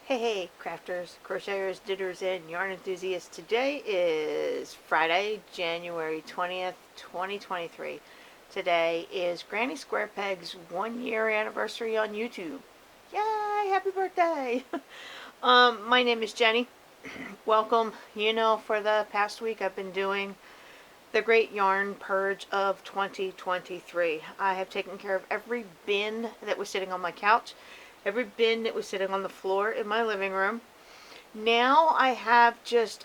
Hey, crafters, crocheters, didders, and yarn enthusiasts. Today is Friday, January 20th, 2023. Today is Granny Square Peg's 1 year anniversary on YouTube. Yay, happy birthday! My name is Jenny. Welcome. You know, for the past week I've been doing the Great Yarn Purge of 2023. I have taken care of every bin that was sitting on my couch, every bin that was sitting on the floor in my living room. Now I have just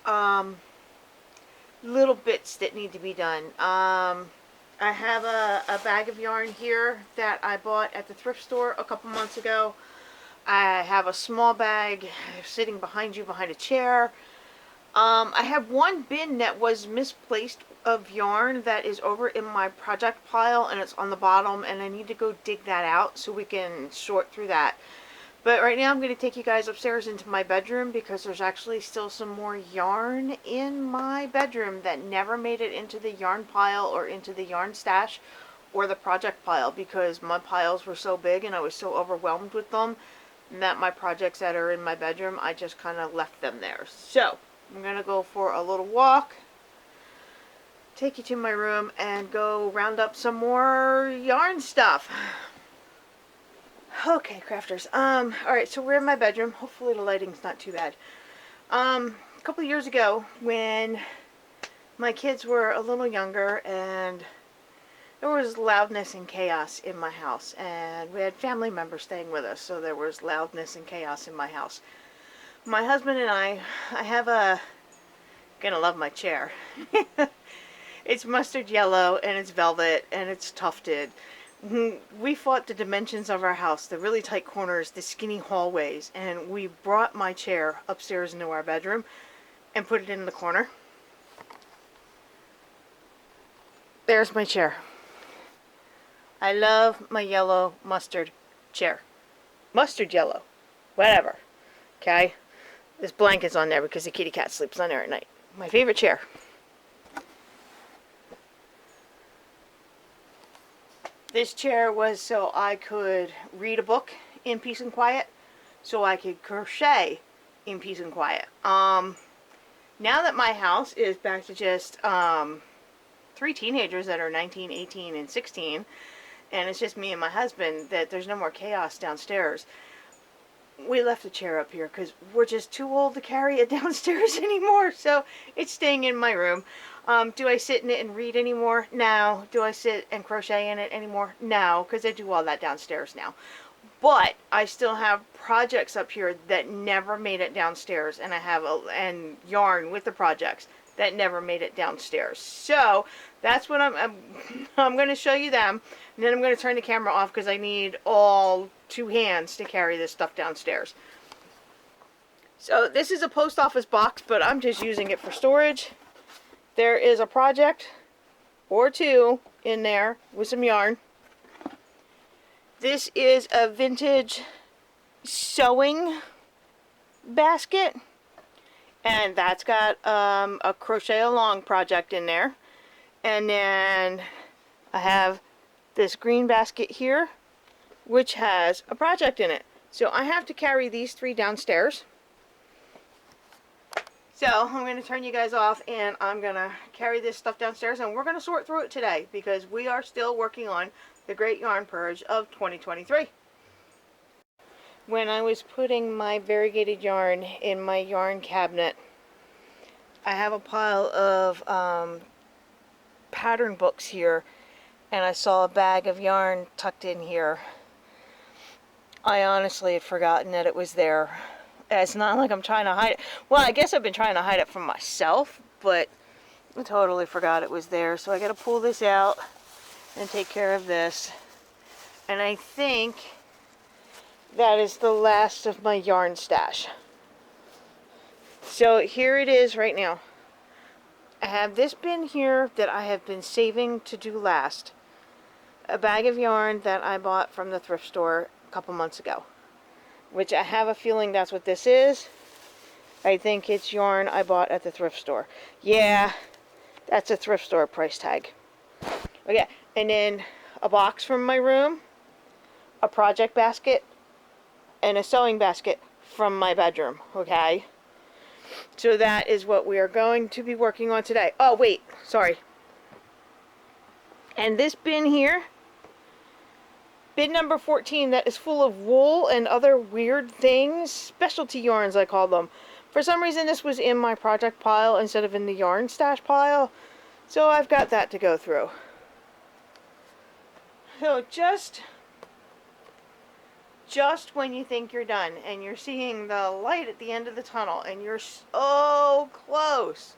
little bits that need to be done. I have a bag of yarn here that I bought at the thrift store a couple months ago. I have a small bag sitting behind you behind a chair. I have one bin that was misplaced of yarn that is over in my project pile, and it's on the bottom, and I need to go dig that out so we can sort through that. But right now I'm going to take you guys upstairs into my bedroom because there's actually still some more yarn in my bedroom that never made it into the yarn pile or into the yarn stash or the project pile because my piles were so big and I was so overwhelmed with them that my projects that are in my bedroom, I just kind of left them there. So I'm going to go for a little walk, take you to my room, and go round up some more yarn stuff. Okay, crafters. Alright, so we're in my bedroom. Hopefully the lighting's not too bad. A couple of years ago, when my kids were a little younger and there was loudness and chaos in my house, and we had family members staying with us, so there was loudness and chaos in my house. My husband and I gonna love my chair. It's mustard yellow and it's velvet and it's tufted. We fought the dimensions of our house, the really tight corners, the skinny hallways, and we brought my chair upstairs into our bedroom and put it in the corner. There's my chair. I love my yellow mustard chair. Mustard yellow. Whatever. Okay? This blanket's on there because the kitty cat sleeps on there at night. My favorite chair. This chair was so I could read a book in peace and quiet, so I could crochet in peace and quiet. Now that my house is back to just three teenagers that are 19, 18, and 16, and it's just me and my husband, that there's no more chaos downstairs. We left the chair up here because we're just too old to carry it downstairs anymore, so it's staying in my room. Do I sit in it and read anymore? No. Do I sit and crochet in it anymore? No, because I do all that downstairs now. But I still have projects up here that never made it downstairs, and I have and yarn with the projects that never made it downstairs. So that's what I'm going to show you them, and then I'm going to turn the camera off because I need all two hands to carry this stuff downstairs. So this is a post office box, but I'm just using it for storage. There is a project or two in there with some yarn. This is a vintage sewing basket, and that's got a crochet along project in there. And then I have this green basket here, which has a project in it. So I have to carry these three downstairs. So I'm going to turn you guys off, and I'm going to carry this stuff downstairs, and we're going to sort through it today because we are still working on the Great Yarn Purge of 2023. When I was putting my variegated yarn in my yarn cabinet, I have a pile of pattern books here, and I saw a bag of yarn tucked in here. I honestly had forgotten that it was there. It's not like I'm trying to hide it. Well, I guess I've been trying to hide it from myself, but I totally forgot it was there. So I got to pull this out and take care of this. And I think that is the last of my yarn stash. So here it is right now. I have this bin here that I have been saving to do last. A bag of yarn that I bought from the thrift store a couple months ago, which I have a feeling that's what this is. I think it's yarn I bought at the thrift store. Yeah, that's a thrift store price tag. Okay, and then a box from my room, a project basket, and a sewing basket from my bedroom, okay? So that is what we are going to be working on today. Oh, wait, sorry. And this bin here, bin number 14, that is full of wool and other weird things, specialty yarns I call them. For some reason this was in my project pile instead of in the yarn stash pile, so I've got that to go through. So just when you think you're done and you're seeing the light at the end of the tunnel and you're so close,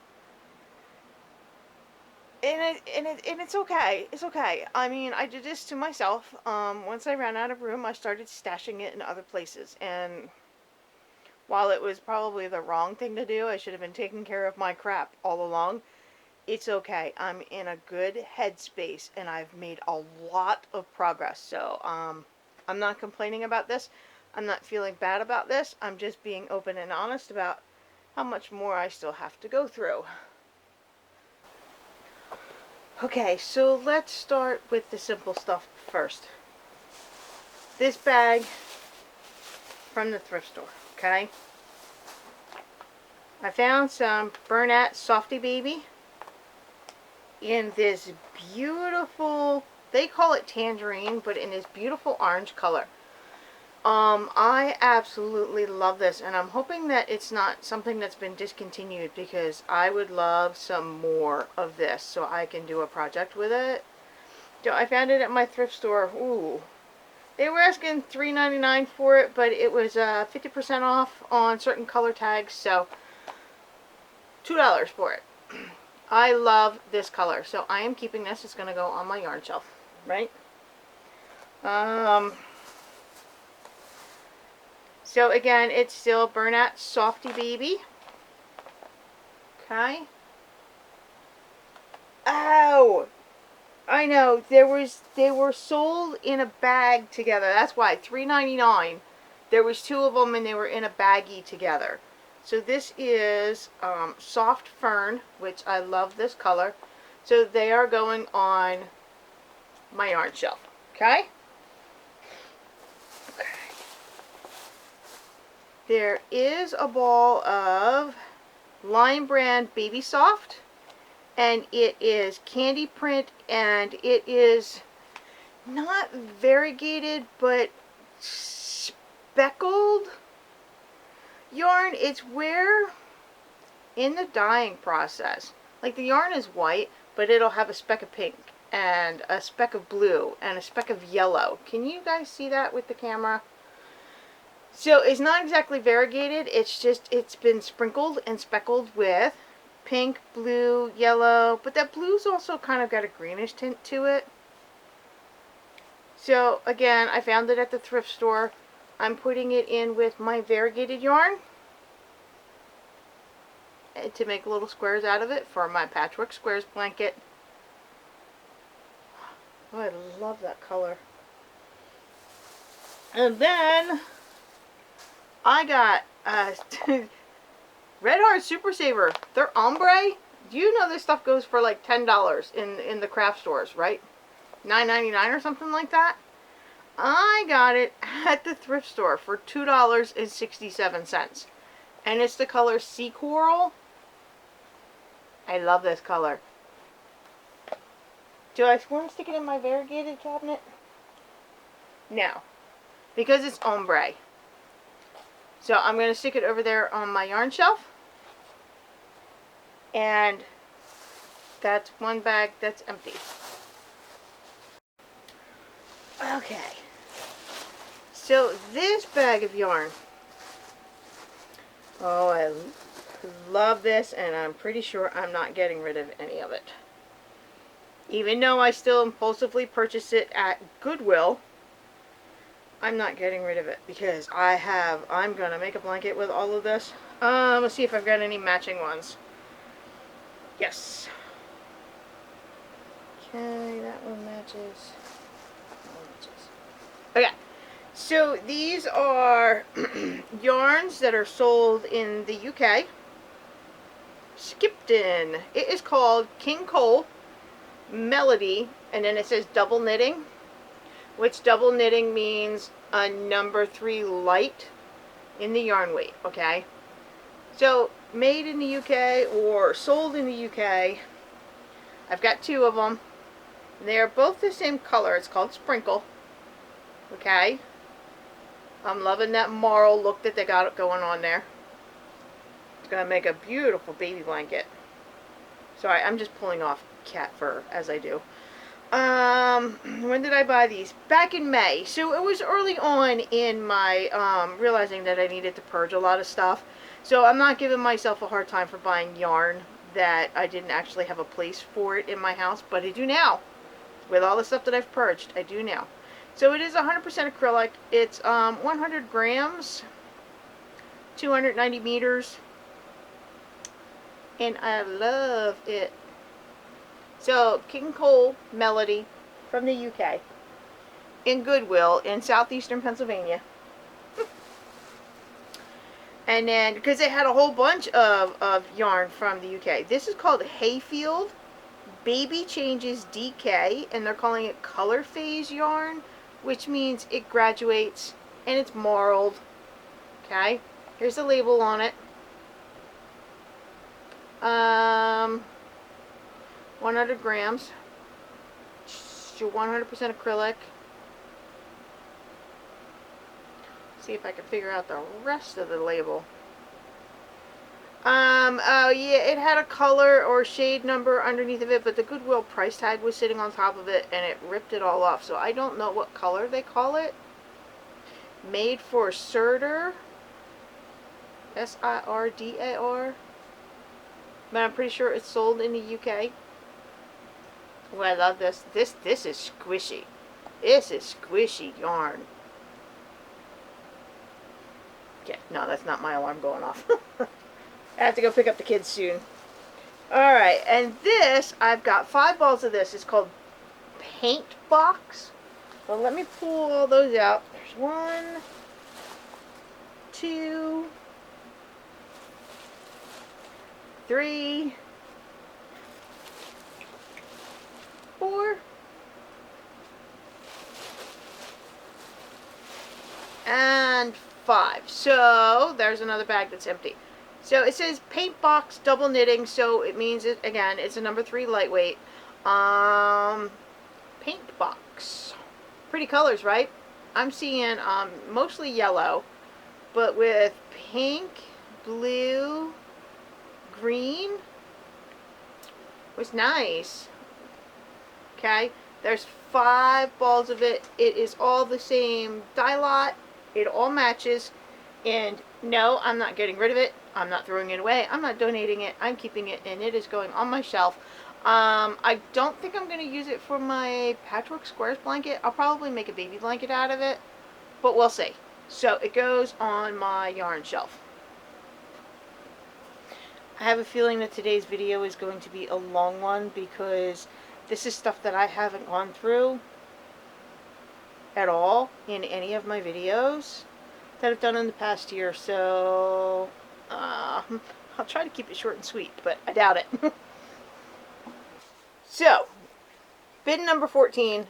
and it's okay. It's okay. I mean, I did this to myself. Once I ran out of room, I started stashing it in other places. And while it was probably the wrong thing to do, I should have been taking care of my crap all along. It's okay. I'm in a good headspace, and I've made a lot of progress. So, I'm not complaining about this. I'm not feeling bad about this. I'm just being open and honest about how much more I still have to go through. Okay, so let's start with the simple stuff first. This bag from the thrift store, okay? I found some Bernat Softy Baby in this beautiful, they call it tangerine, but in this beautiful orange color. I absolutely love this, and I'm hoping that it's not something that's been discontinued, because I would love some more of this so I can do a project with it. So I found it at my thrift store. Ooh, they were asking $3.99 for it, but it was 50% off on certain color tags, so $2 for it. I love this color, so I am keeping this. It's going to go on my yarn shelf, right? So again, it's still Bernat Softy Baby. Okay. Oh! I know, they were sold in a bag together. That's why, $3.99. There was two of them and they were in a baggie together. So this is Soft Fern, which I love this color. So they are going on my yarn shelf. Okay? There is a ball of Lion Brand Baby Soft, and it is candy print, and it is not variegated, but speckled yarn. It's where in the dyeing process, like the yarn is white, but it'll have a speck of pink and a speck of blue and a speck of yellow. Can you guys see that with the camera? So it's not exactly variegated, it's just, it's been sprinkled and speckled with pink, blue, yellow, but that blue's also kind of got a greenish tint to it. So again, I found it at the thrift store. I'm putting it in with my variegated yarn to make little squares out of it for my Patchwork Squares blanket. Oh, I love that color. And then I got Red Heart Super Saver. They're ombre. Do you know this stuff goes for like $10 in the craft stores, right? $9.99 or something like that. I got it at the thrift store for $2.67. And it's the color Sea Coral. I love this color. Do I want to stick it in my variegated cabinet? No. Because it's ombre. So I'm going to stick it over there on my yarn shelf. And that's one bag that's empty. Okay. So this bag of yarn. Oh, I love this, and I'm pretty sure I'm not getting rid of any of it. Even though I still impulsively purchase it at Goodwill, I'm not getting rid of it because I'm going to make a blanket with all of this. Let's see if I've got any matching ones. Yes. Okay, that one matches. That one matches. Okay. So these are yarns that are sold in the UK. Skipton. It is called King Cole Melody, and then it says double knitting, which double knitting means a number 3 light in the yarn weight, okay? So, made in the UK or sold in the UK, I've got two of them. They are both the same color. It's called Sprinkle, okay? I'm loving that marl look that they got going on there. It's going to make a beautiful baby blanket. Sorry, I'm just pulling off cat fur as I do. When did I buy these? Back in May. So it was early on in my realizing that I needed to purge a lot of stuff. So I'm not giving myself a hard time for buying yarn that I didn't actually have a place for it in my house, but I do now. With all the stuff that I've purged, I do now. So it is 100% acrylic. It's 100 grams, 290 meters, and I love it. So, King Cole Melody from the UK in Goodwill in southeastern Pennsylvania. And then, because they had a whole bunch of yarn from the UK. This is called Hayfield Baby Changes DK, and they're calling it Color Phase yarn, which means it graduates and it's marled. Okay, here's the label on it. 100 grams, 100% acrylic. See if I can figure out the rest of the label. Oh yeah, it had a color or shade number underneath of it, but the Goodwill price tag was sitting on top of it and it ripped it all off. So I don't know what color they call it. Made for Sirdar, S-I-R-D-A-R. But I'm pretty sure it's sold in the UK. Oh, I love this. This is squishy. This is squishy yarn. Okay, no, that's not my alarm going off. I have to go pick up the kids soon. Alright, and this, I've got 5 balls of this. It's called Paint Box. Well, let me pull all those out. There's 1, 2, 3, 4, and 5. So, there's another bag that's empty. So, it says Paint Box Double Knitting, so it means, it again, it's a number 3 lightweight. Paint Box. Pretty colors, right? I'm seeing mostly yellow, but with pink, blue, green. Was nice. Okay, there's 5 balls of it. It is all the same dye lot. It all matches. And no, I'm not getting rid of it. I'm not throwing it away. I'm not donating it. I'm keeping it, and it is going on my shelf. I don't think I'm going to use it for my Patchwork Squares blanket. I'll probably make a baby blanket out of it, but we'll see. So it goes on my yarn shelf. I have a feeling that today's video is going to be a long one because this is stuff that I haven't gone through at all in any of my videos that I've done in the past year. So I'll try to keep it short and sweet, but I doubt it. So, bin number 14.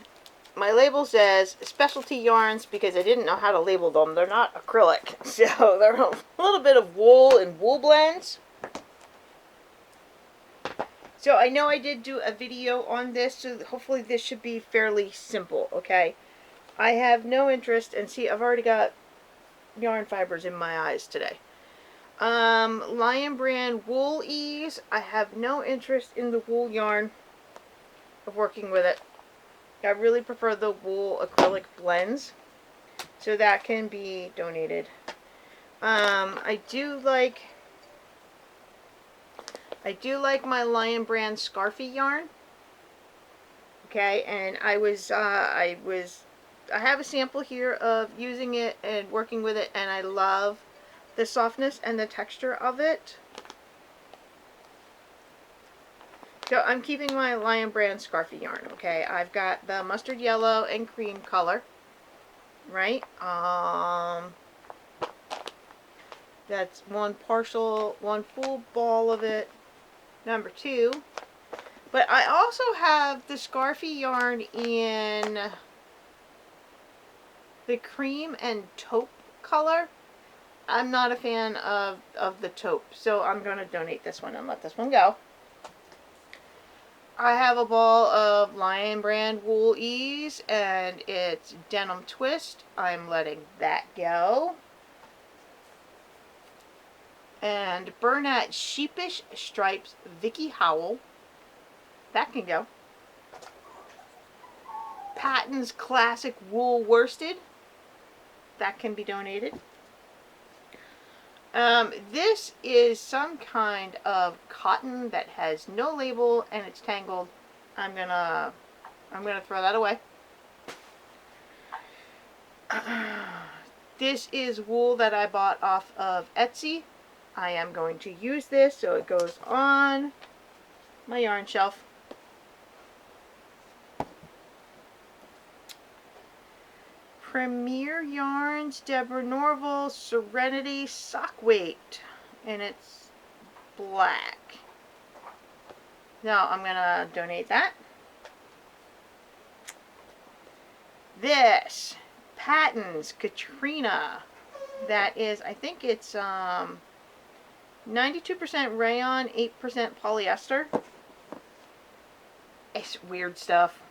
My label says specialty yarns because I didn't know how to label them. They're not acrylic, so they're a little bit of wool and wool blends. So I know I did do a video on this, so hopefully this should be fairly simple, okay? I have no interest, and see, I've already got yarn fibers in my eyes today. Lion Brand Wool Ease. I have no interest in the wool yarn of working with it. I really prefer the wool acrylic blends, so that can be donated. I do like my Lion Brand Scarfy yarn. Okay, and I have a sample here of using it and working with it, and I love the softness and the texture of it. So I'm keeping my Lion Brand Scarfy yarn, okay? I've got the mustard yellow and cream color, right? That's one full ball of it, number 2. But I also have the Scarfy yarn in the cream and taupe color. I'm not a fan of the taupe, so I'm going to donate this one and let this one go. I have a ball of Lion Brand Wool Ease, and it's Denim Twist. I'm letting that go. And Bernat Sheepish Stripes Vicky Howell. That can go. Patton's Classic Wool Worsted. That can be donated. This is some kind of cotton that has no label and it's tangled. I'm gonna throw that away. This is wool that I bought off of Etsy. I am going to use this, so it goes on my yarn shelf. Premier Yarns Deborah Norval Serenity Sock Weight, and it's black. Now I'm gonna donate that. This Patton's Katrina, that is, I think it's 92% rayon, 8% polyester. It's weird stuff.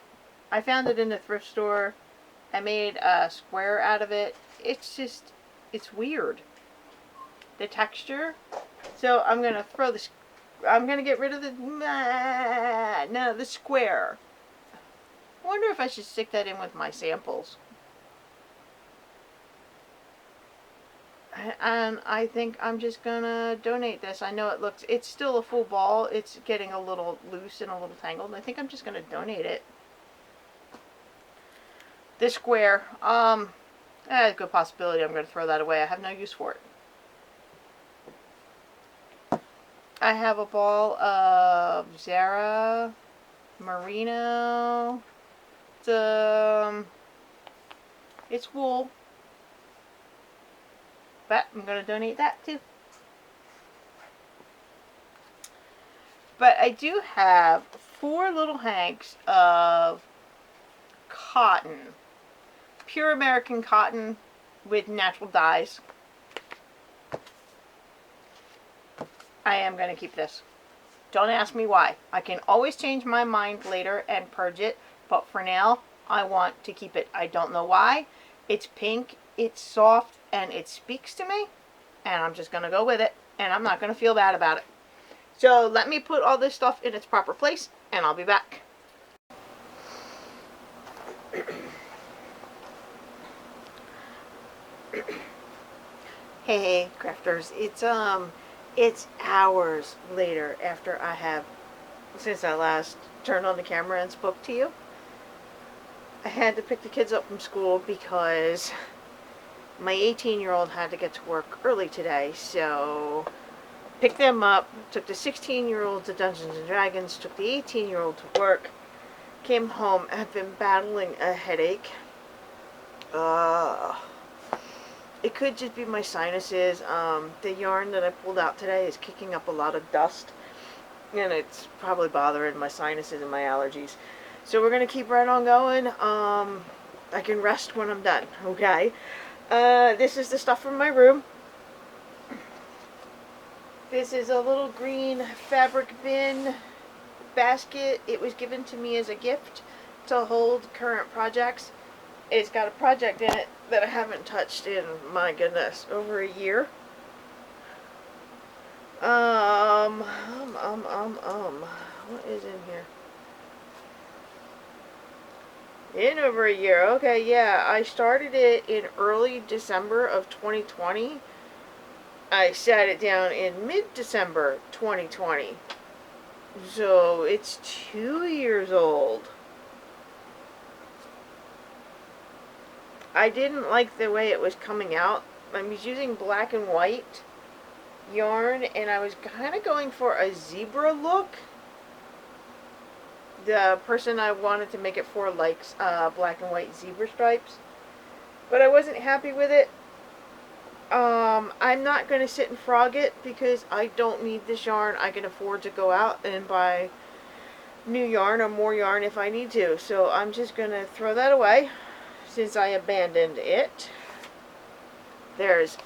I found it in the thrift store. I made a square out of it. It's just, it's weird. The texture. So I'm going to throw this, I'm going to get rid of the, no, the square. I wonder if I should stick that in with my samples. And I think I'm just going to donate this. I know it looks, it's still a full ball. It's getting a little loose and a little tangled. I think I'm just going to donate it. This square, a good possibility I'm going to throw that away. I have no use for it. I have a ball of Zara Merino. It's wool, but I'm going to donate that too. But I do have 4 little hanks of cotton. Pure American cotton with natural dyes. I am going to keep this. Don't ask me why. I can always change my mind later and purge it, but for now, I want to keep it. I don't know why. It's pink, it's soft, and it speaks to me, and I'm just going to go with it, and I'm not going to feel bad about it. So let me put all this stuff in its proper place, and I'll be back. Hey crafters, it's hours later after I have, since I last turned on the camera and spoke to you. I had to pick the kids up from school because my 18-year-old had to get to work early today, so picked them up, took the 16-year-old to Dungeons and Dragons, took the 18-year-old to work, came home, I've been battling a headache. It could just be my sinuses. The yarn that I pulled out today is kicking up a lot of dust, and it's probably bothering my sinuses and my allergies. So we're going to keep right on going. I can rest when I'm done, okay? This is the stuff from my room. This is a little green fabric bin basket. It was given to me as a gift to hold current projects. It's got a project in it that I haven't touched in, my goodness, over a year. What is in here? In over a year. Okay, yeah, I started it in early December of 2020. I sat it down in mid-December 2020. So it's 2 years old. I didn't like the way it was coming out. I was using black and white yarn, and I was kind of going for a zebra look. The person I wanted to make it for likes black and white zebra stripes, but I wasn't happy with it. I'm not going to sit and frog it because I don't need this yarn. I can afford to go out and buy new yarn or more yarn if I need to. So I'm just going to throw that away since I abandoned it. There's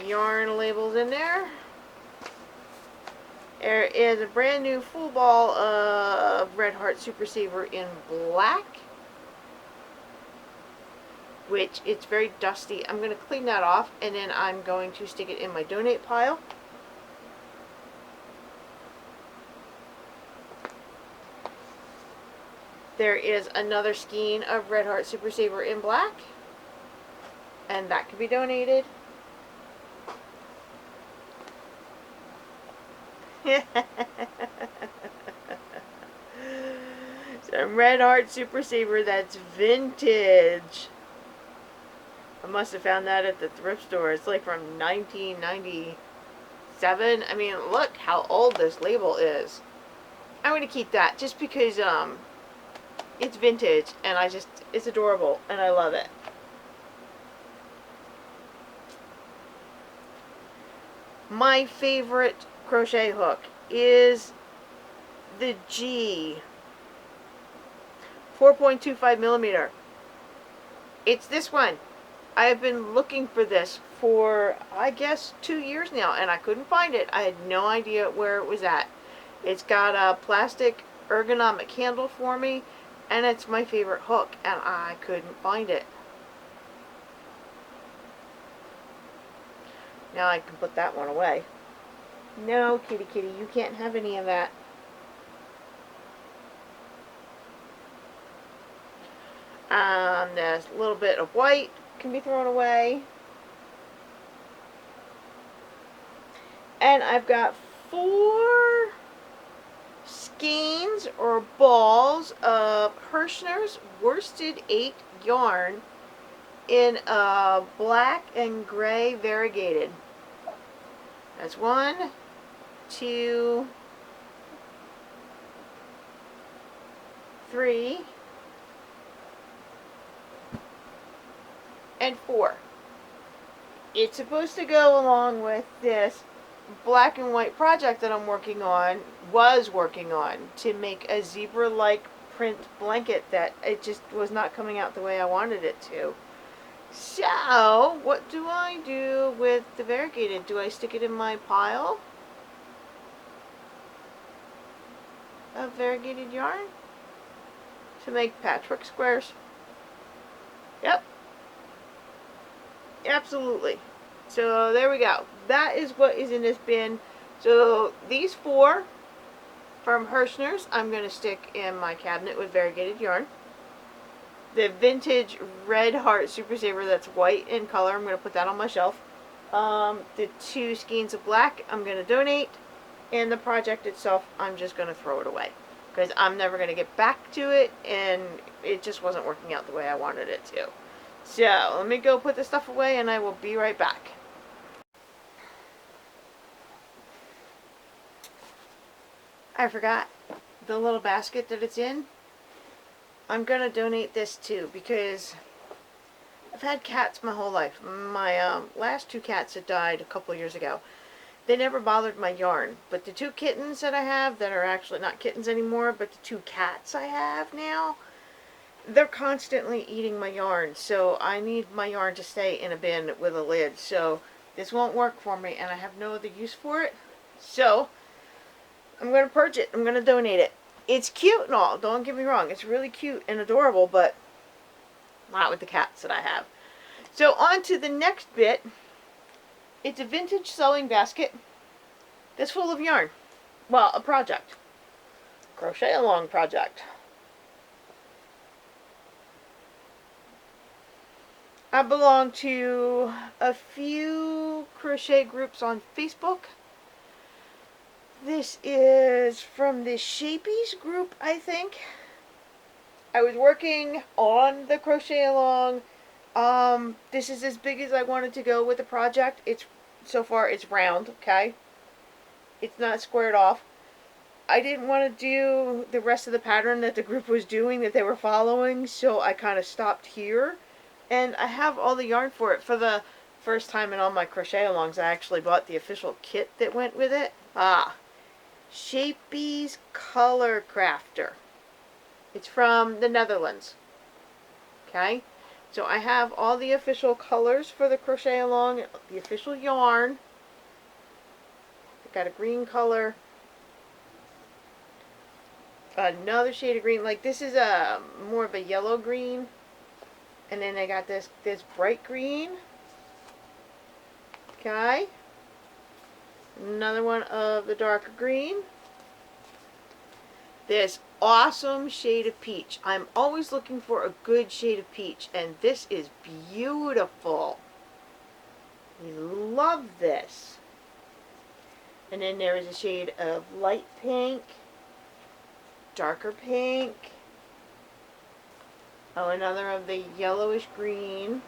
yarn labels in there. There is a brand new full ball of Red Heart Super Saver in black, which it's very dusty. I'm going to clean that off, and then I'm going to stick it in my donate pile. There is another skein of Red Heart Super Saver in black, and that can be donated. Some Red Heart Super Saver that's vintage. I must have found that at the thrift store. It's like from 1997. I mean, look how old this label is. I'm going to keep that just because it's vintage and it's adorable and I love it. My favorite crochet hook is the G 4.25 millimeter. It's this one. I have been looking for this for, I guess, 2 years now, and I couldn't find it. I had no idea where it was at. It's got a plastic ergonomic handle for me, and it's my favorite hook, and I couldn't find it. Now I can put that one away. No, kitty kitty, you can't have any of that. There's a little bit of white can be thrown away. And I've got 4 skeins or balls of Hirschner's worsted 8 yarn in a black and gray variegated. That's 1, 2, 3, and 4. It's supposed to go along with this black and white project that I'm was working on to make a zebra-like print blanket that it just was not coming out the way I wanted it to. So, what do I do with the variegated? Do I stick it in my pile of variegated yarn to make patchwork squares? Yep. Absolutely. So there we go. That is what is in this bin. So these 4 from Hirschner's I'm going to stick in my cabinet with variegated yarn. The vintage Red Heart Super Saver that's white in color, I'm going to put that on my shelf. The 2 skeins of black I'm going to donate. And the project itself, I'm just going to throw it away. Because I'm never going to get back to it, and it just wasn't working out the way I wanted it to. So, let me go put this stuff away and I will be right back. I forgot the little basket that it's in. I'm going to donate this too because I've had cats my whole life. My last 2 cats had died a couple of years ago. They never bothered my yarn, but the 2 kittens that I have that are actually not kittens anymore, but the 2 cats I have now, they're constantly eating my yarn, so I need my yarn to stay in a bin with a lid. So this won't work for me, and I have no other use for it. So I'm going to purge it. I'm going to donate it. It's cute and all, don't get me wrong. It's really cute and adorable, but not with the cats that I have. So on to the next bit. It's a vintage sewing basket that's full of yarn. Well, a project. Crochet along project. I belong to a few crochet groups on Facebook. This is from the Shapies group, I think. I was working on the crochet along. This is as big as I wanted to go with the project. So far it's round, okay? It's not squared off. I didn't want to do the rest of the pattern that the group was doing, that they were following, so I kind of stopped here. And I have all the yarn for it. For the first time in all my crochet alongs, I actually bought the official kit that went with it. Shapies Color Crafter. It's from the Netherlands. Okay? So I have all the official colors for the crochet along, the official yarn. I got a green color, another shade of green. Like this is a more of a yellow green, and then I got this bright green. Okay, another one of the darker green. This awesome shade of peach. I'm always looking for a good shade of peach, and this is beautiful. We love this. And then there is a shade of light pink, darker pink. Oh, another of the yellowish green.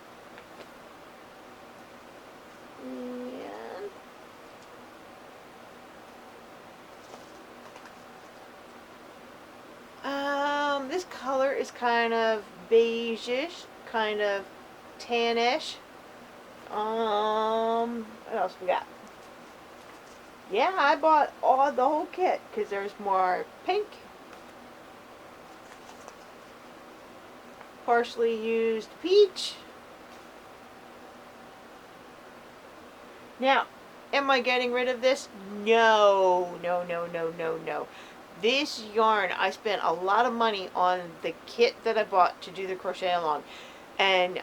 And this color is kind of beige-ish, kind of tannish. What else we got? Yeah, I bought the whole kit because there's more pink, partially used peach. Now, am I getting rid of this? No, no, no, no, no, no. This yarn, I spent a lot of money on the kit that I bought to do the crochet along, and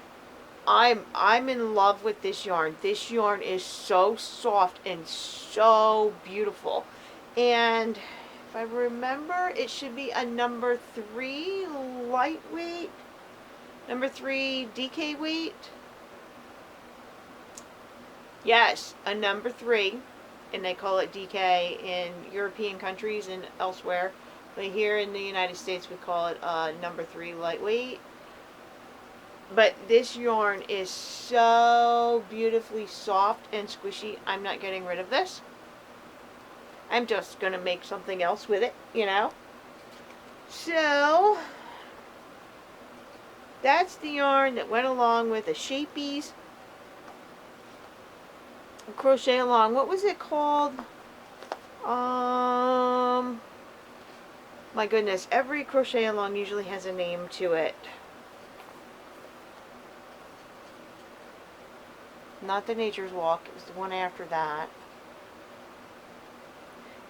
I'm in love with this yarn. This yarn is so soft and so beautiful. And if I remember, it should be a number 3 lightweight, number 3 DK weight. Yes, a number 3, and they call it DK in European countries and elsewhere. But here in the United States, we call it number 3 lightweight. But this yarn is so beautifully soft and squishy. I'm not getting rid of this. I'm just going to make something else with it, you know. So, that's the yarn that went along with the Shapies crochet along. What was it called? My goodness. Every crochet along usually has a name to it. Not the Nature's Walk. It was the one after that.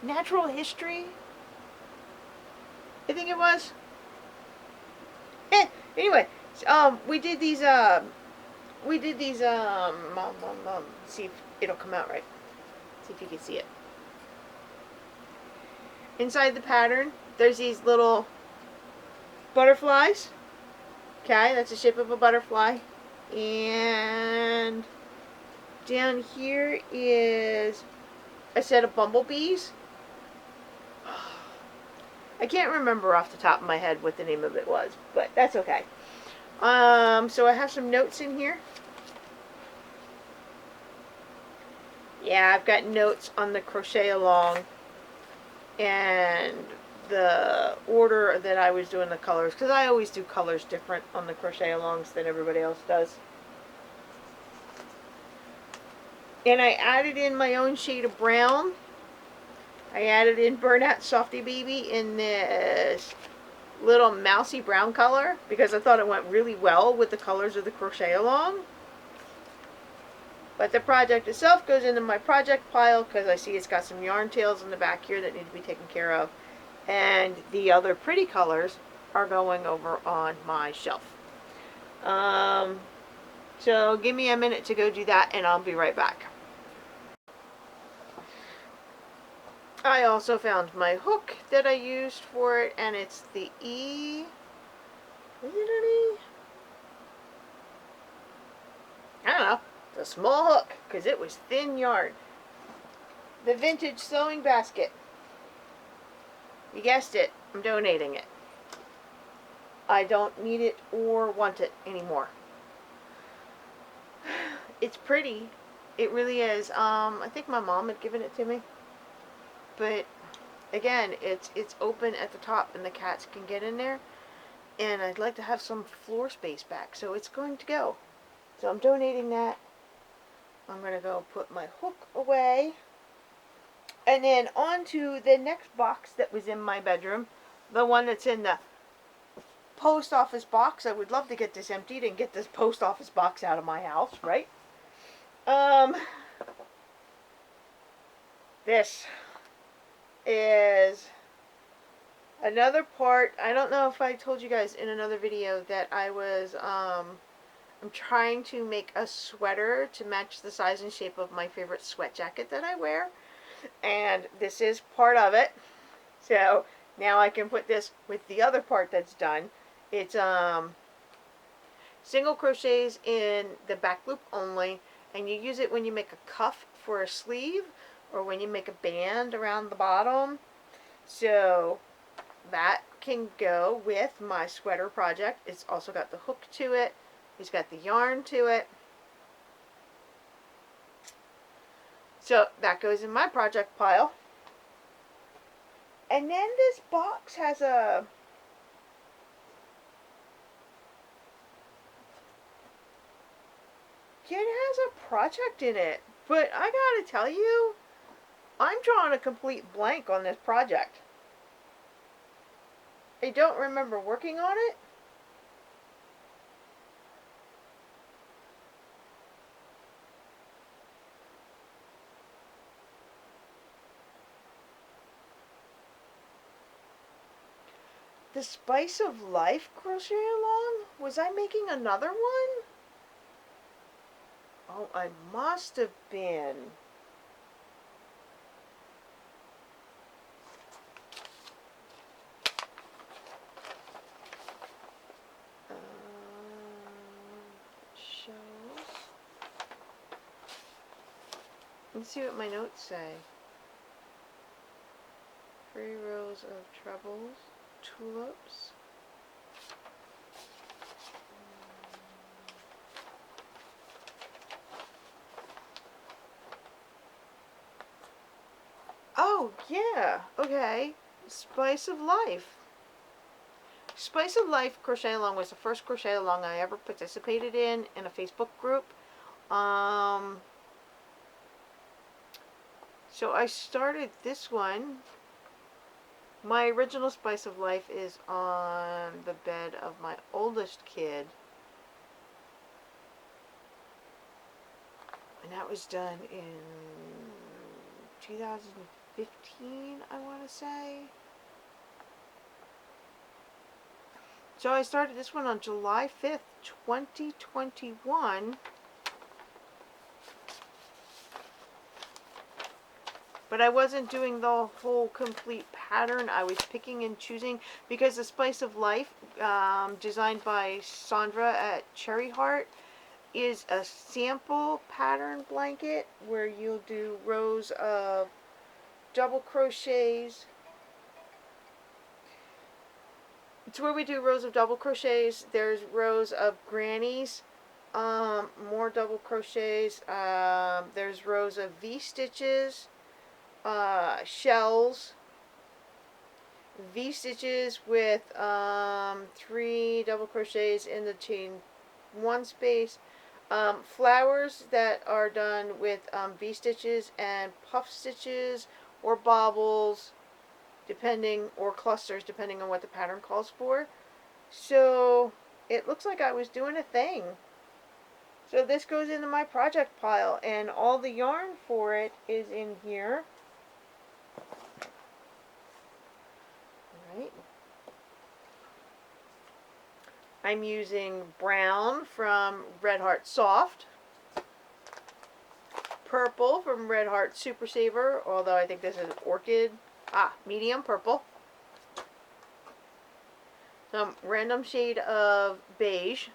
Natural History? I think it was. Anyway, we did these, see if it'll come out right. See if you can see it. Inside the pattern, there's these little butterflies. Okay, that's the shape of a butterfly. And down here is a set of bumblebees. I can't remember off the top of my head what the name of it was, but that's okay. So I have some notes in here. Yeah, I've got notes on the crochet along and the order that I was doing the colors, because I always do colors different on the crochet alongs than everybody else does. And I added in my own shade of brown. I added in Burnout Softy Baby in this little mousy brown color because I thought it went really well with the colors of the crochet along. But the project itself goes into my project pile because I see it's got some yarn tails in the back here that need to be taken care of. And the other pretty colors are going over on my shelf. So give me a minute to go do that and I'll be right back. I also found my hook that I used for it, and it's the E. Is it an E? I don't know. It's a small hook because it was thin yarn. The vintage sewing basket. You guessed it. I'm donating it. I don't need it or want it anymore. It's pretty. It really is. I think my mom had given it to me. But again, it's open at the top and the cats can get in there. And I'd like to have some floor space back. So it's going to go. So I'm donating that. I'm going to go put my hook away. And then on to the next box that was in my bedroom. The one that's in the post office box. I would love to get this emptied and get this post office box out of my house, right? This is another part. I don't know if I told you guys in another video that I was, I'm trying to make a sweater to match the size and shape of my favorite sweat jacket that I wear. And this is part of it. So now I can put this with the other part that's done. It's single crochets in the back loop only, and you use it when you make a cuff for a sleeve or when you make a band around the bottom. So that can go with my sweater project. It's also got the hook to it. It's got the yarn to it. So that goes in my project pile. And then this box has a project in it. But I gotta tell you, I'm drawing a complete blank on this project. I don't remember working on it. The Spice of Life crochet along? Was I making another one? Oh, I must have been. Shells. Let's see what my notes say. 3 rows of trebles, tulips. Oh, yeah. Okay. Spice of Life. Spice of Life crochet along was the first crochet along I ever participated in a Facebook group. So I started this one. My original Spice of Life is on the bed of my oldest kid. And that was done in 2015, I want to say. So I started this one on July 5th, 2021. But I wasn't doing the whole complete pattern. I was picking and choosing because the Spice of Life, designed by Sandra at Cherry Heart, is a sample pattern blanket where you'll do rows of double crochets. It's where we do rows of double crochets. There's rows of grannies, more double crochets. There's rows of V-stitches, shells, V-stitches with 3 double crochets in the chain 1 space. Flowers that are done with V-stitches and puff stitches or bobbles, depending, or clusters, depending on what the pattern calls for. So it looks like I was doing a thing. So this goes into my project pile, and all the yarn for it is in here. Alright. I'm using brown from Red Heart Soft, purple from Red Heart Super Saver, although I think this is orchid. Medium purple. Some random shade of beige.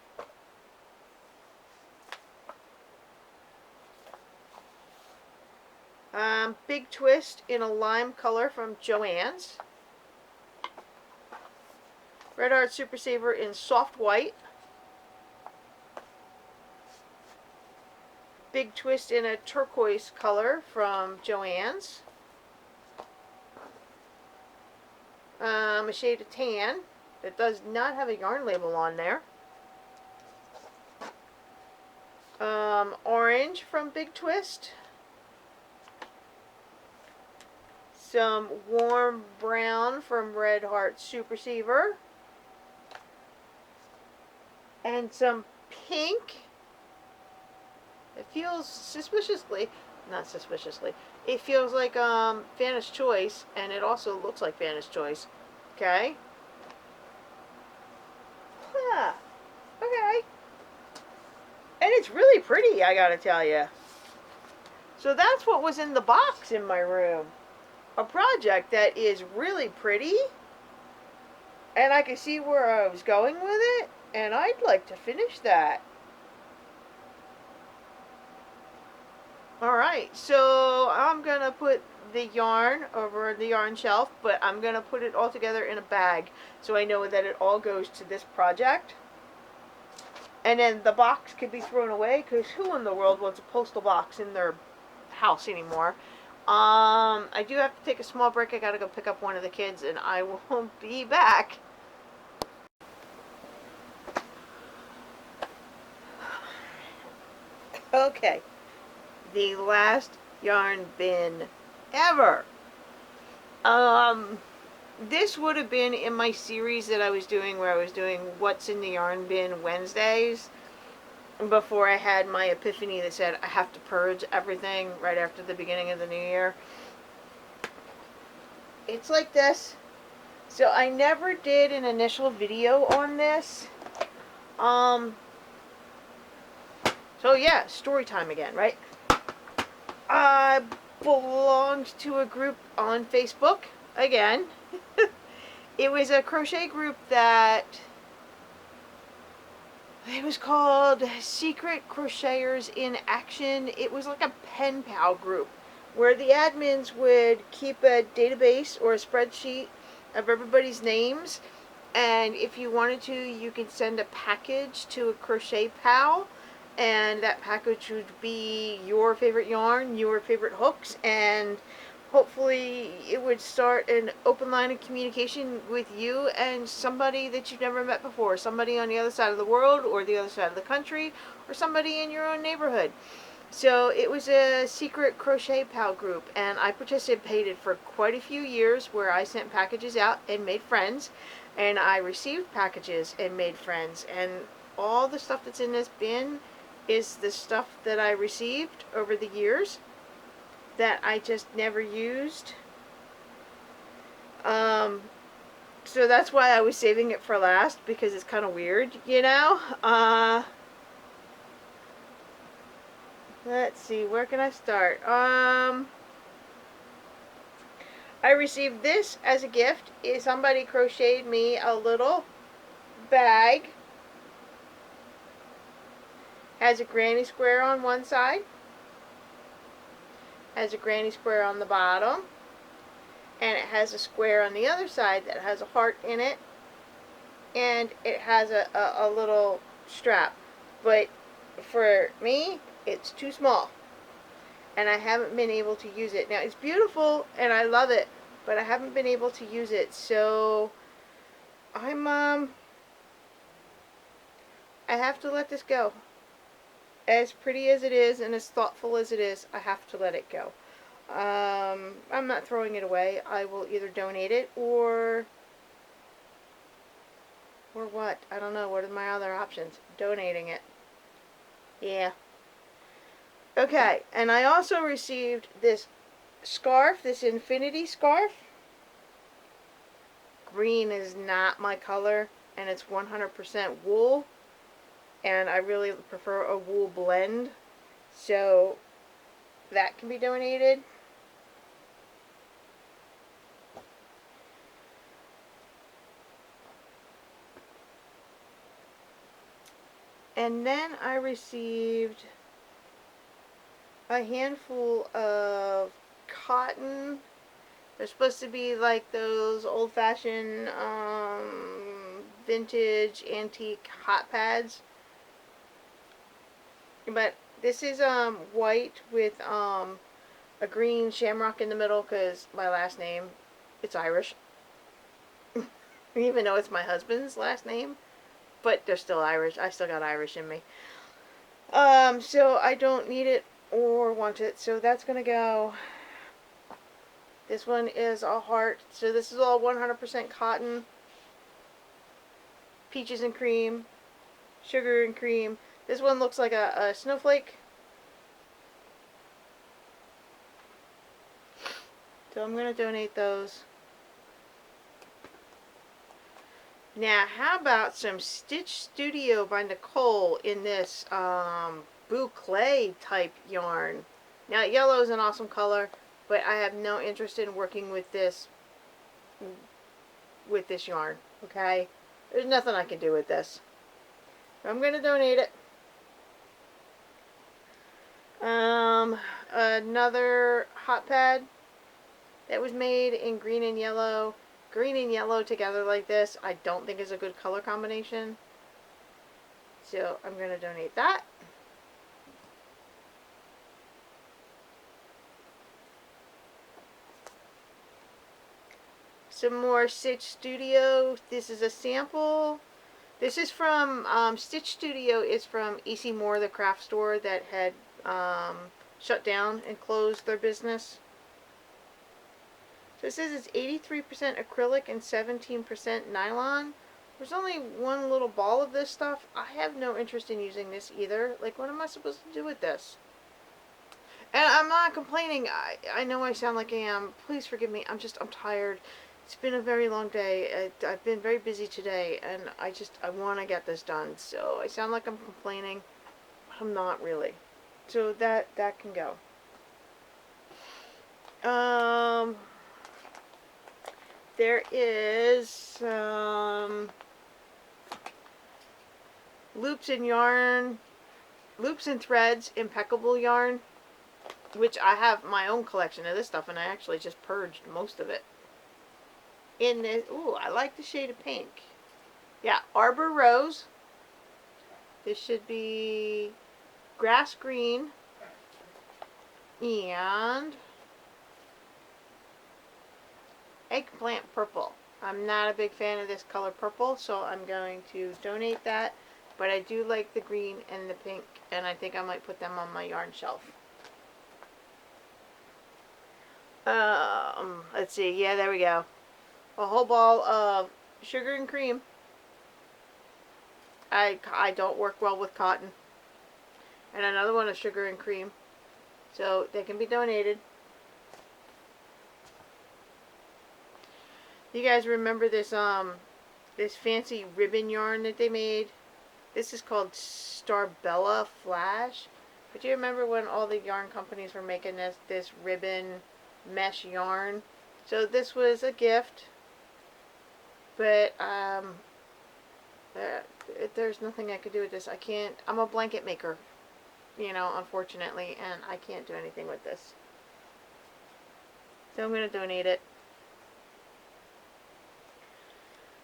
Big twist in a lime color from Joann's. Red Heart Super Saver in soft white. Big twist in a turquoise color from Joann's. A shade of tan that does not have a yarn label on there. Orange from Big Twist. Some warm brown from Red Heart Super Saver. and some pink. It feels not suspiciously. It feels like Fanta's Choice, and it also looks like Fanta's Choice. Okay. Huh. Okay. And it's really pretty, I gotta tell you. So that's what was in the box in my room. A project that is really pretty, and I can see where I was going with it, and I'd like to finish that. Alright, so I'm gonna put the yarn over the yarn shelf, but I'm gonna put it all together in a bag so I know that it all goes to this project. And then the box could be thrown away, because who in the world wants a postal box in their house anymore? I do have to take a small break. I gotta go pick up one of the kids, and I will be back. Okay, the last yarn bin ever. This would have been in my series that I was doing, where I was doing What's in the Yarn Bin Wednesdays, before I had my epiphany that said I have to purge everything right after the beginning of the new year. It's like this. So I never did an initial video on this. So yeah, story time again, right? I belonged to a group on Facebook again. It was a crochet group that it was called Secret Crocheters in Action. It was like a pen pal group where the admins would keep a database or a spreadsheet of everybody's names, and if you wanted to, you could send a package to a crochet pal, and that package would be your favorite yarn, your favorite hooks, and hopefully it would start an open line of communication with you and somebody that you've never met before, somebody on the other side of the world or the other side of the country, or somebody in your own neighborhood. So it was a secret crochet pal group, and I participated for quite a few years, where I sent packages out and made friends, and I received packages and made friends, and all the stuff that's in this bin is the stuff that I received over the years that I just never used. So that's why I was saving it for last, because it's kind of weird, you know? Let's see, where can I start? I received this as a gift. Somebody crocheted me a little bag. Has a granny square on one side. Has a granny square on the bottom. And it has a square on the other side that has a heart in it. And it has a little strap. But for me, it's too small, and I haven't been able to use it. Now, it's beautiful and I love it, but I haven't been able to use it, so I'm I have to let this go. As pretty as it is and as thoughtful as it is, I have to let it go. I'm not throwing it away. I will either donate it or what? I don't know. What are my other options? Donating it. Yeah. Okay, and I also received this scarf, this infinity scarf. Green is not my color, and it's 100% wool, and I really prefer a wool blend, so that can be donated. And then I received a handful of cotton. They're supposed to be like those old-fashioned vintage antique hot pads, but this is white with a green shamrock in the middle, because my last name, it's Irish. Even though it's my husband's last name, but they're still Irish. I still got Irish in me. So I don't need it or want it, so that's gonna go. This one is a heart, so this is all 100% cotton. Peaches and cream. sugar and cream. This one looks like a snowflake. So I'm going to donate those. Now, how about some Stitch Studio by Nicole in this boucle type yarn? Now, yellow is an awesome color, but I have no interest in working with this yarn, okay? There's nothing I can do with this. So I'm going to donate it. Another hot pad that was made in green and yellow. Green and yellow together like this, I don't think is a good color combination. So I'm going to donate that. Some more Stitch Studio. This is a sample. This is from Stitch Studio is from E.C. Moore, the craft store that had shut down and closed their business. So it says it's 83% acrylic and 17% nylon. There's only one little ball of this stuff. I have no interest in using this either. Like, what am I supposed to do with this? And I'm not complaining. I know I sound like I am. Please forgive me. I'm tired. It's been a very long day. I've been very busy today, and I want to get this done. So I sound like I'm complaining. I'm not really. So that can go. There is loops and threads, impeccable yarn, which I have my own collection of this stuff, and I actually just purged most of it. In this, ooh, I like the shade of pink. Yeah, Arbor Rose. This should be grass green and eggplant purple. I'm not a big fan of this color purple, so I'm going to donate that. But I do like the green and the pink, and I think I might put them on my yarn shelf. Let's see. Yeah, there we go. A whole ball of sugar and cream. I don't work well with cotton. And another one of sugar and cream. So they can be donated. You guys remember this this fancy ribbon yarn that they made? This is called Starbella Flash. But do you remember when all the yarn companies were making this ribbon mesh yarn? So this was a gift. But there's nothing I could do with this. I can't. I'm a blanket maker, you know, unfortunately, and I can't do anything with this. So I'm going to donate it.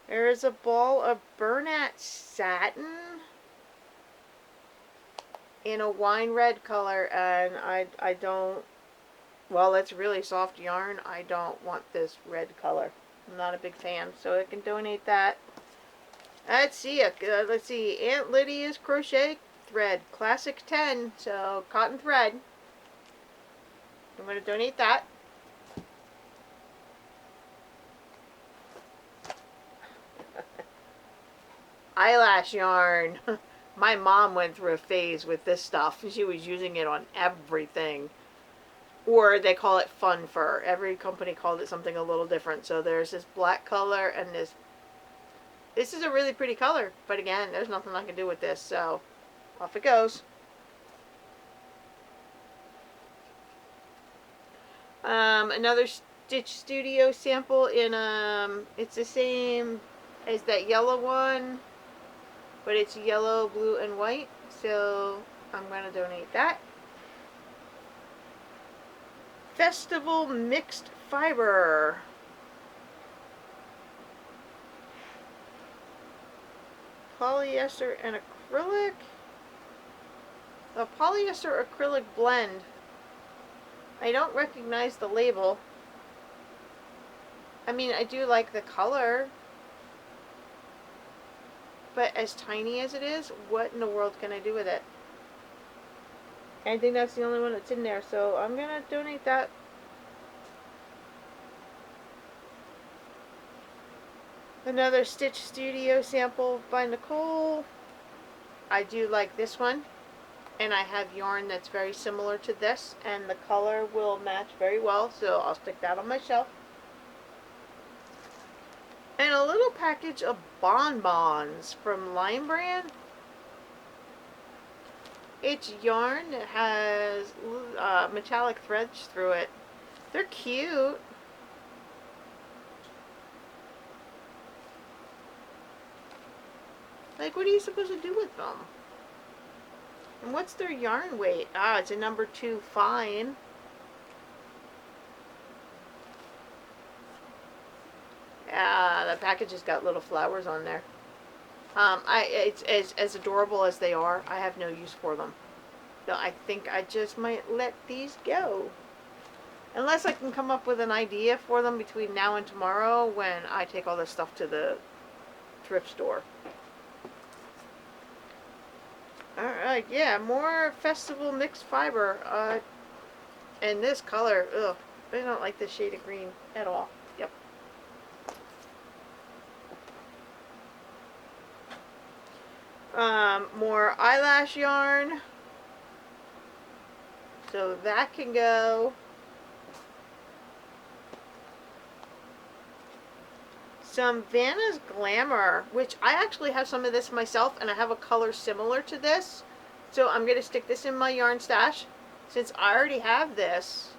There is a ball of Bernat satin in a wine red color, and I don't, well, it's really soft yarn. I don't want this red color. I'm not a big fan, so I can donate that. Let's see, Aunt Lydia's crochet thread, classic 10, so cotton thread. I'm going to donate that. Eyelash yarn. My mom went through a phase with this stuff. She was using it on everything. Or they call it fun fur. Every company called it something a little different. So there's this black color and this. This is a really pretty color. But again, there's nothing I can do with this. So off it goes. Another Stitch Studio sample in it's the same as that yellow one, but it's yellow, blue, and white. So I'm going to donate that. Festival Mixed Fiber. Polyester and acrylic. A polyester acrylic blend. I don't recognize the label. I mean, I do like the color. But as tiny as it is, what in the world can I do with it? I think that's the only one that's in there, so I'm going to donate that. Another Stitch Studio sample by Nicole. I do like this one, and I have yarn that's very similar to this, and the color will match very well, so I'll stick that on my shelf. And a little package of bonbons from Lion Brand. It's yarn that has metallic threads through it. They're cute. Like, what are you supposed to do with them? And what's their yarn weight? Ah, it's a number 2 fine. The package has got little flowers on there. It's as adorable as they are. I have no use for them. So I think I just might let these go. Unless I can come up with an idea for them between now and tomorrow when I take all this stuff to the thrift store. Alright, yeah, more festival mixed fiber. And this color, ugh, I don't like this shade of green at all. Yep. More eyelash yarn. So that can go. Some Vanna's Glamour, which I actually have some of this myself, and I have a color similar to this. So I'm going to stick this in my yarn stash. Since I already have this,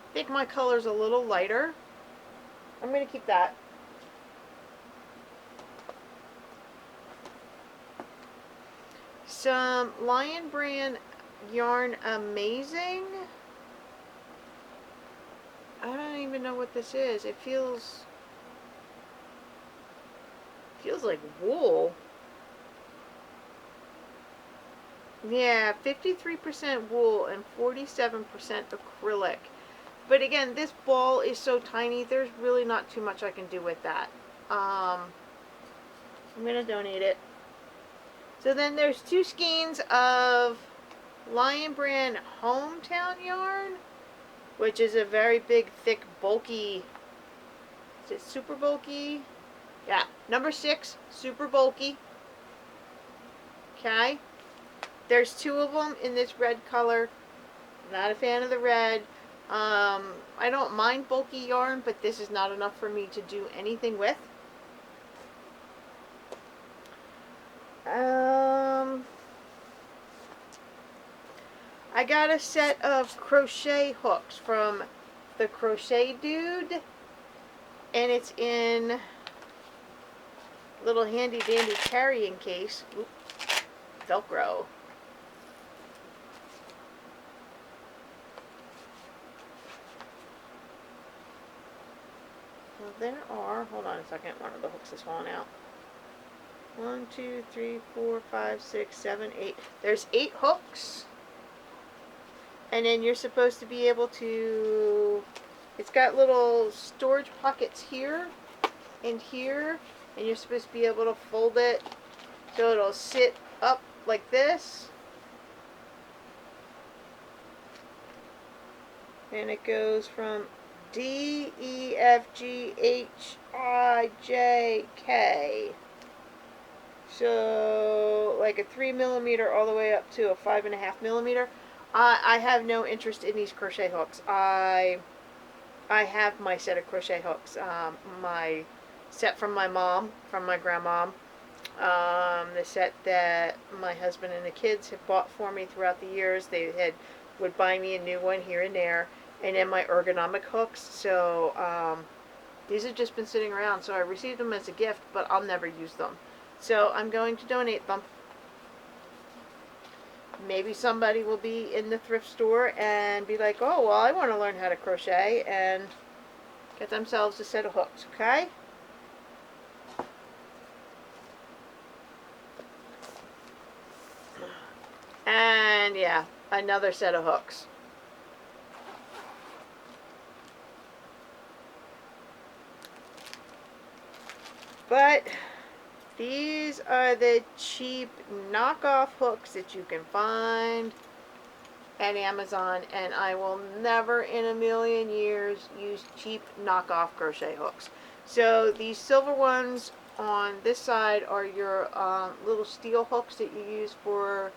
I think my color's a little lighter. I'm going to keep that. Some Lion Brand Yarn Amazing. I don't even know what this is. It feels like wool. Yeah, 53% wool and 47% acrylic. But again, this ball is so tiny, there's really not too much I can do with that. I'm going to donate it. So then there's 2 skeins of Lion Brand Hometown yarn, which is a very big, thick, bulky. Is it super bulky? Yeah, number 6, super bulky. Okay. There's 2 of them in this red color. Not a fan of the red. I don't mind bulky yarn, but this is not enough for me to do anything with. I got a set of crochet hooks from the Crochet Dude, and it's in little handy dandy carrying case. Oop, Velcro. Well, there are, hold on a second, one of the hooks is falling out. 1, 2, 3, 4, 5, 6, 7, 8. There's 8 hooks. And then you're supposed to be able to, it's got little storage pockets here and here, and you're supposed to be able to fold it so it'll sit up like this. And it goes from D, E, F, G, H, I, J, K. So like a 3mm all the way up to a 5.5mm. I have no interest in these crochet hooks. I have my set of crochet hooks. My set from my mom, from my grandmom. The set that my husband and the kids have bought for me throughout the years. They would buy me a new one here and there. And then my ergonomic hooks. So these have just been sitting around. So I received them as a gift, but I'll never use them. So I'm going to donate them. Maybe somebody will be in the thrift store and be like, oh, well, I want to learn how to crochet, and get themselves a set of hooks, okay? And yeah, another set of hooks. But these are the cheap knockoff hooks that you can find at Amazon, and I will never in a million years use cheap knockoff crochet hooks. So these silver ones on this side are your little steel hooks that you use for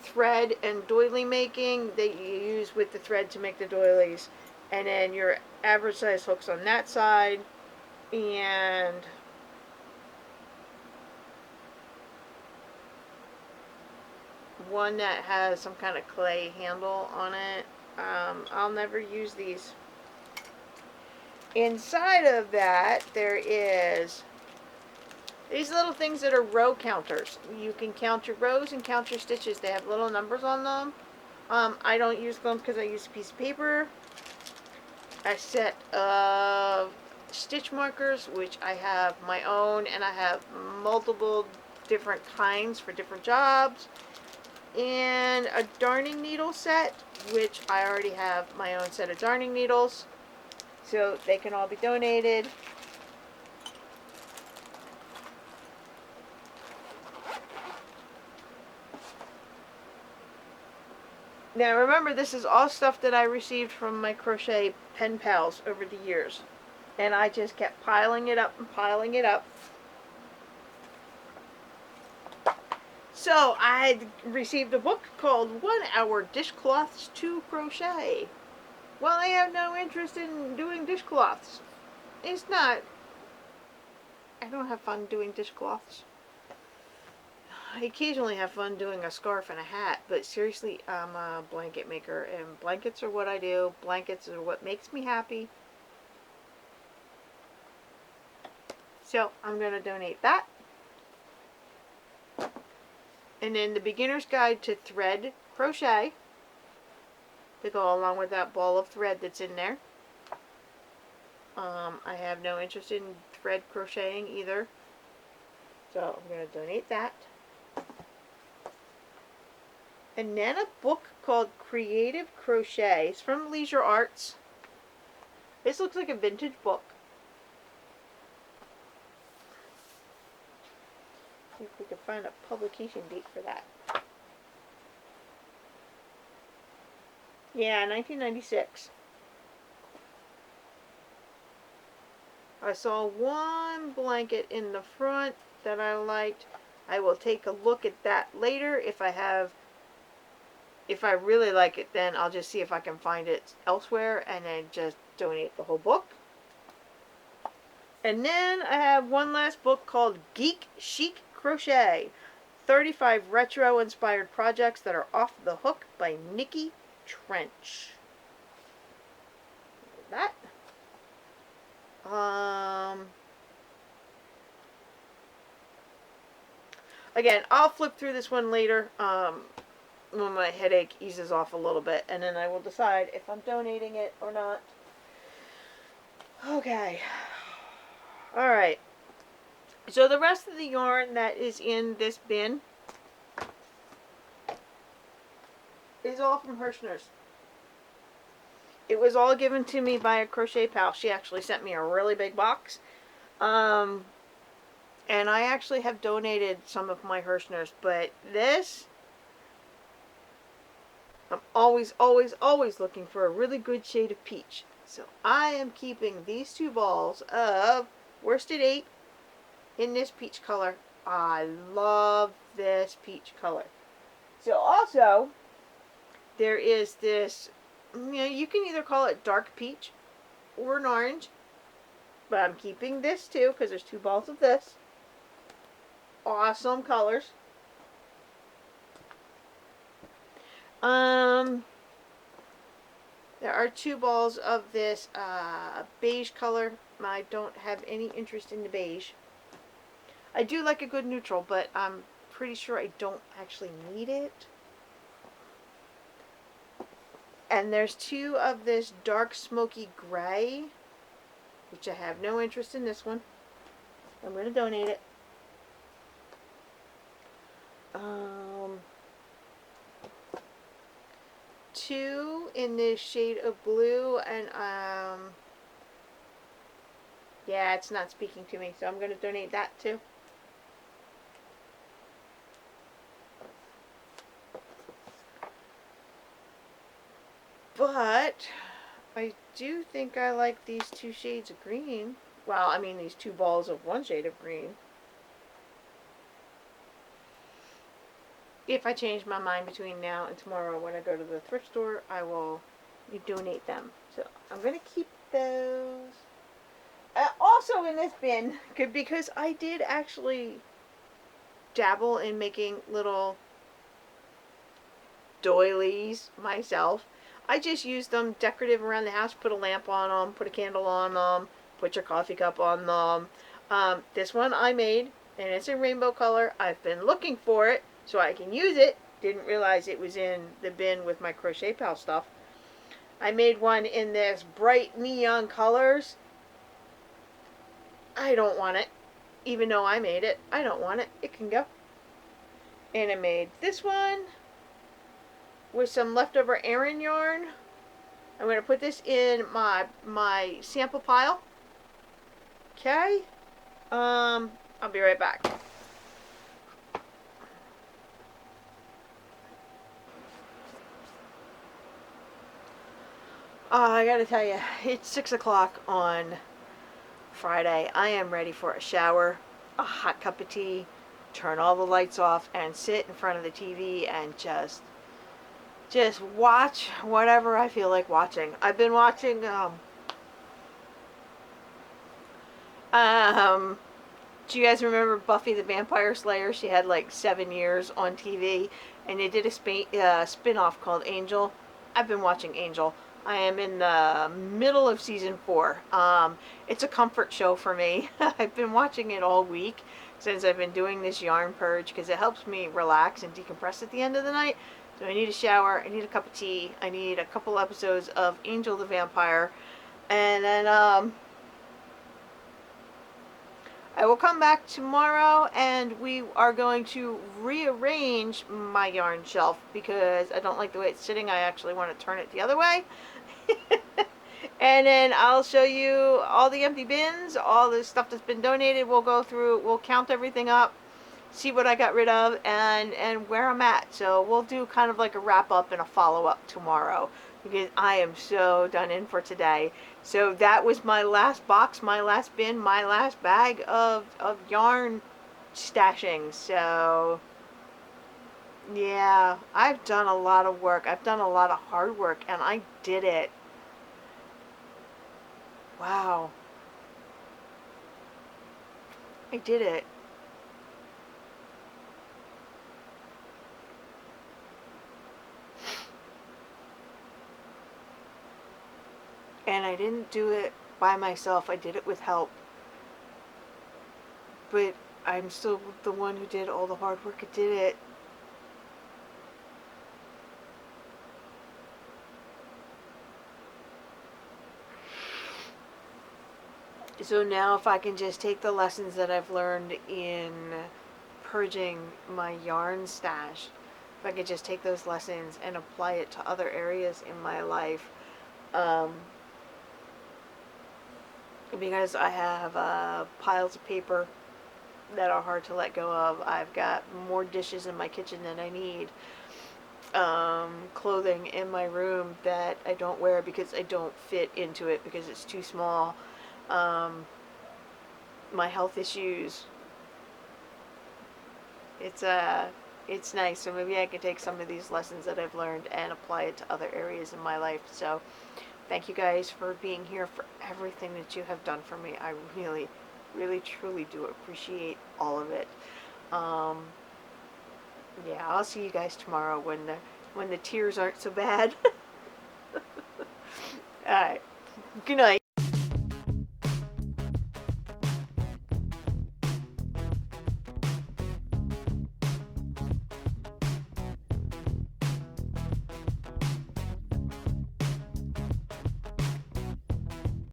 thread and doily making, that you use with the thread to make the doilies. And then your average size hooks on that side, and one that has some kind of clay handle on it. I'll never use these. Inside of that, there is these little things that are row counters. You can count your rows and count your stitches. They have little numbers on them. I don't use them because I use a piece of paper. A set of stitch markers, which I have my own, and I have multiple different kinds for different jobs. And a darning needle set, which I already have my own set of darning needles. So they can all be donated. Now remember, this is all stuff that I received from my crochet pen pals over the years. And I just kept piling it up and piling it up. So I received a book called 1 Hour Dishcloths to Crochet. Well, I have no interest in doing dishcloths. It's not. I don't have fun doing dishcloths. I occasionally have fun doing a scarf and a hat, but seriously, I'm a blanket maker, and blankets are what I do. Blankets are what makes me happy. So I'm going to donate that. And then the Beginner's Guide to Thread Crochet to go along with that ball of thread that's in there. I have no interest in thread crocheting either, so I'm going to donate that. And then a book called Creative Crochet. It's from Leisure Arts. This looks like a vintage book. See if we can find a publication date for that. Yeah, 1996. I saw one blanket in the front that I liked. I will take a look at that later. If I really like it, then I'll just see if I can find it elsewhere and then just donate the whole book. And then I have one last book called Geek Chic Crochet. 35 retro inspired projects that are off the hook by Nikki Trench. That. Again, I'll flip through this one later. When my headache eases off a little bit, and then I will decide if I'm donating it or not. Okay. Alright. So the rest of the yarn that is in this bin is all from Hirschner's. It was all given to me by a crochet pal. She actually sent me a really big box. And I actually have donated some of my Hirschner's, but this, I'm always looking for a really good shade of peach. So I am keeping these two balls of worsted 8 in this peach color. I love this peach color. So also, there is this, you can either call it dark peach or an orange. But I'm keeping this too because there's two balls of this. Awesome colors. There are two balls of this beige color. I don't have any interest in the beige. I do like a good neutral, but I'm pretty sure I don't actually need it. And there's two of this dark smoky gray, which I have no interest in this one. I'm going to donate it. Two in this shade of blue, and yeah, it's not speaking to me, so I'm going to donate that too. But I do think I like these two shades of green. Well, I mean these two balls of one shade of green. If I change my mind between now and tomorrow when I go to the thrift store, I will donate them. So I'm going to keep those. Also in this bin, because I did actually dabble in making little doilies myself. I just use them decorative around the house. Put a lamp on them, put a candle on them, put your coffee cup on them. This one I made, and it's in rainbow color. I've been looking for it so I can use it. Didn't realize it was in the bin with my Crochet Pal stuff. I made one in this bright neon colors. I don't want it. Even though I made it, I don't want it. It can go. And I made this one with some leftover Aran yarn. I'm going to put this in my sample pile. Okay. I'll be right back. I gotta tell you, it's 6 o'clock on Friday. I am ready for a shower, a hot cup of tea, turn all the lights off, and sit in front of the TV and just watch whatever I feel like watching. I've been watching do you guys remember Buffy the Vampire Slayer? She had like 7 years on TV, and they did a spin-off called Angel. I've been watching Angel. I am in the middle of season 4. It's a comfort show for me. I've been watching it all week since I've been doing this yarn purge because it helps me relax and decompress at the end of the night. So I need a shower, I need a cup of tea, I need a couple episodes of Angel the Vampire, and then I will come back tomorrow and we are going to rearrange my yarn shelf because I don't like the way it's sitting. I actually want to turn it the other way. And then I'll show you all the empty bins, all the stuff that's been donated. We'll go through, we'll count everything up, see what I got rid of, and where I'm at. So we'll do kind of like a wrap up and a follow up tomorrow because I am so done in for today. So that was my last box, my last bin, my last bag of yarn stashing. So yeah, I've done a lot of work. I've done a lot of hard work, and I did it. Wow. I did it. And I didn't do it by myself. I did it with help. But I'm still the one who did all the hard work. I did it. So now if I can just take the lessons that I've learned in purging my yarn stash, if I could just take those lessons and apply it to other areas in my life, because I have piles of paper that are hard to let go of. I've got more dishes in my kitchen than I need. Clothing in my room that I don't wear because I don't fit into it because it's too small. My health issues. It's nice. So maybe I could take some of these lessons that I've learned and apply it to other areas in my life. So thank you guys for being here, for everything that you have done for me. I really, really, truly do appreciate all of it. Yeah, I'll see you guys tomorrow when the tears aren't so bad. Alright. Good night.